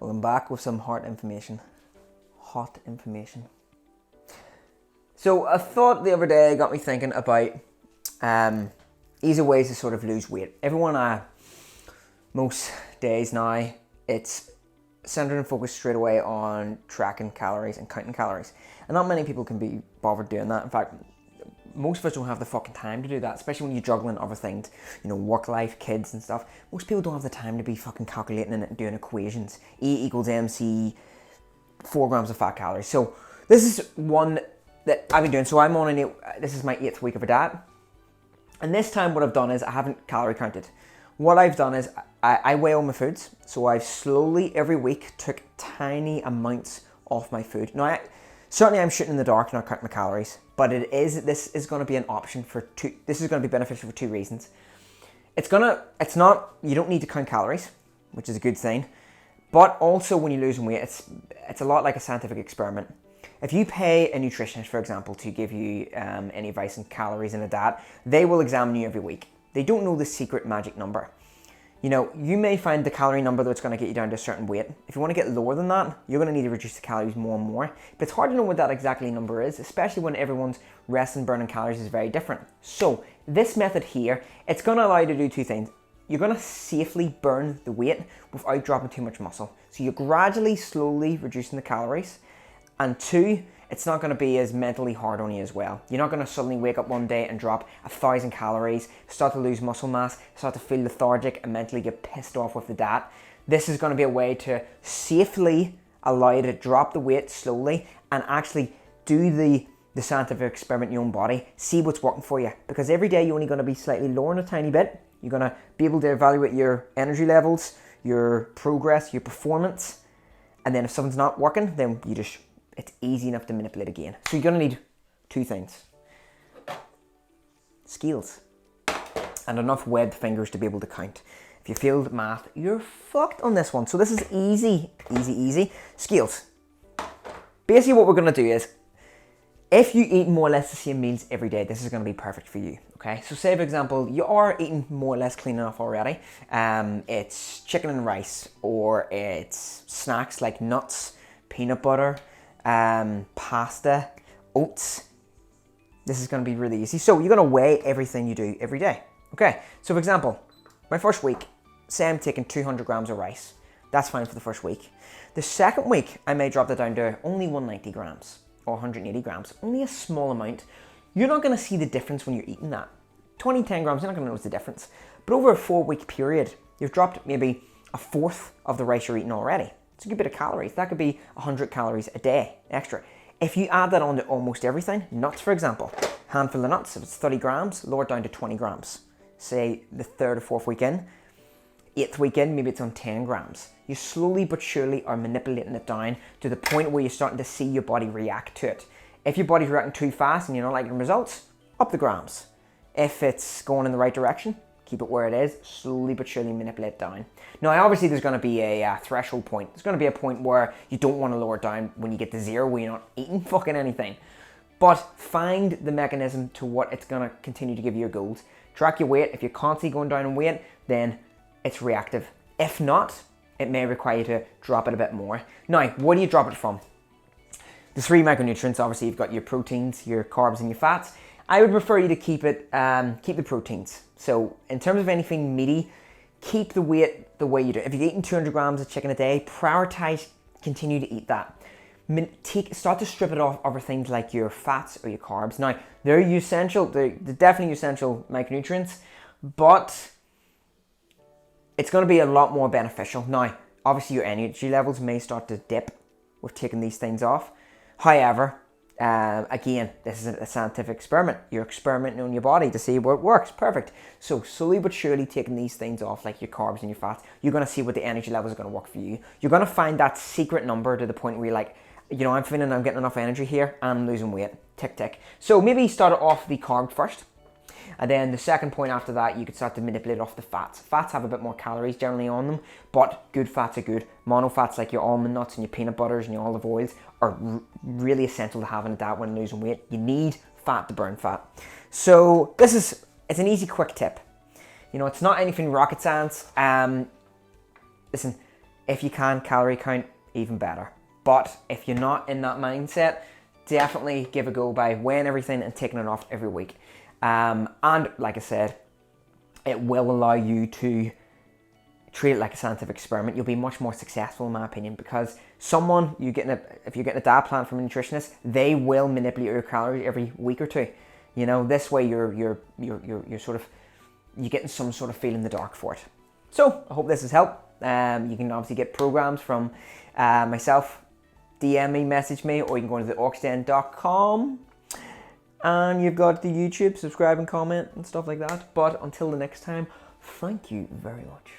Well, I'm back with some hot information. So a thought the other day got me thinking about easy ways to sort of lose weight. Everyone, most days now, it's centered and focused straight away on tracking calories and counting calories. And not many people can be bothered doing that. In fact, most of us don't have the fucking time to do that, especially when you're juggling other things, work life, kids and stuff. Most people don't have the time to be fucking calculating and doing equations. E equals MC, 4 grams of fat calories. So this is one that I've been doing. So I'm on this is my 8th week of a diet. And this time what I've done is I haven't calorie counted. What I've done is I weigh all my foods. So I've slowly every week took tiny amounts off my food. Now, certainly I'm shooting in the dark, not counting my calories, but this is going to be an option this is going to be beneficial for 2 reasons. You don't need to count calories, which is a good thing, but also when you're losing weight, it's a lot like a scientific experiment. If you pay a nutritionist, for example, to give you any advice on calories in a diet, they will examine you every week. They don't know the secret magic number. You may find the calorie number that's going to get you down to a certain weight. If you want to get lower than that, you're going to need to reduce the calories more and more. But it's hard to know what that exactly number is, especially when everyone's rest and burning calories is very different. So this method here, it's going to allow you to do 2 things. You're going to safely burn the weight without dropping too much muscle. So you're gradually, slowly reducing the calories. And 2, it's not going to be as mentally hard on you as well. You're not going to suddenly wake up one day and drop 1,000 calories, start to lose muscle mass, start to feel lethargic and mentally get pissed off with the diet. This is going to be a way to safely allow you to drop the weight slowly and actually do the scientific experiment in your own body, see what's working for you. Because every day you're only going to be slightly lower in a tiny bit. You're going to be able to evaluate your energy levels, your progress, your performance. And then if something's not working, then it's easy enough to manipulate again. So you're going to need 2 things. Skills. And enough webbed fingers to be able to count. If you failed math, you're fucked on this one. So this is easy. Skills. Basically what we're going to do is, if you eat more or less the same meals every day, this is going to be perfect for you. Okay, so say for example, you are eating more or less clean enough already. It's chicken and rice, or it's snacks like nuts, peanut butter, pasta, oats. This is going to be really easy. So you're going to weigh everything you do every day. Okay, so for example, my first week, say I'm taking 200 grams of rice. That's fine for the first week. The second week, I may drop that down to only 190 grams or 180 grams, only a small amount. You're not going to see the difference when you're eating that. 10 grams, you're not going to notice the difference. But over a 4-week period, you've dropped maybe 1/4 of the rice you're eating already. It's a good bit of calories. That could be 100 calories a day extra. If you add that on to almost everything, nuts for example, handful of nuts, if it's 30 grams, lower it down to 20 grams. Say the 3rd or 4th week in, 8th week in, maybe it's on 10 grams. You slowly but surely are manipulating it down to the point where you're starting to see your body react to it. If your body's reacting too fast and you're not liking results, up the grams. If it's going in the right direction, keep it where it is, slowly but surely manipulate it down. Now obviously there's going to be a threshold point. There's going to be a point where you don't want to lower it down when you get to 0, where you're not eating fucking anything. But find the mechanism to what it's going to continue to give you your goals. Track your weight. If you're constantly going down in weight, then it's reactive. If not, it may require you to drop it a bit more. Now, what do you drop it from? The 3 macronutrients, obviously you've got your proteins, your carbs and your fats. I would prefer you to keep the proteins. So in terms of anything meaty, keep the weight the way you do. If you're eating 200 grams of chicken a day, prioritize, continue to eat that. Start to strip it off other things like your fats or your carbs. Now, they're essential, they're definitely essential micronutrients, but it's going to be a lot more beneficial. Now, obviously your energy levels may start to dip with taking these things off. However, again, this is a scientific experiment. You're experimenting on your body to see what works. Perfect. So slowly but surely taking these things off, like your carbs and your fats, you're going to see what the energy levels are going to work for you. You're going to find that secret number to the point where you're like, I'm feeling I'm getting enough energy here and I'm losing weight. Tick, tick. So maybe start off the carb first. And then the second point after that, you could start to manipulate off the fats. Fats have a bit more calories generally on them, but good fats are good. Mono fats like your almond nuts and your peanut butters and your olive oils are really essential to have in a diet when losing weight. You need fat to burn fat. So it's an easy, quick tip. It's not anything rocket science. Listen, If you can calorie count, even better. But if you're not in that mindset, definitely give a go by weighing everything and taking it off every week. And like I said, it will allow you to treat it like a scientific experiment. You'll be much more successful, in my opinion, because if you're getting a diet plan from a nutritionist, they will manipulate your calories every week or two. You know, this way you're getting some sort of feel in the dark for it. So I hope this has helped. You can obviously get programs from myself. DM me, message me, or you can go into theoxden.com. And you've got the YouTube, subscribe and comment and stuff like that. But until the next time, thank you very much.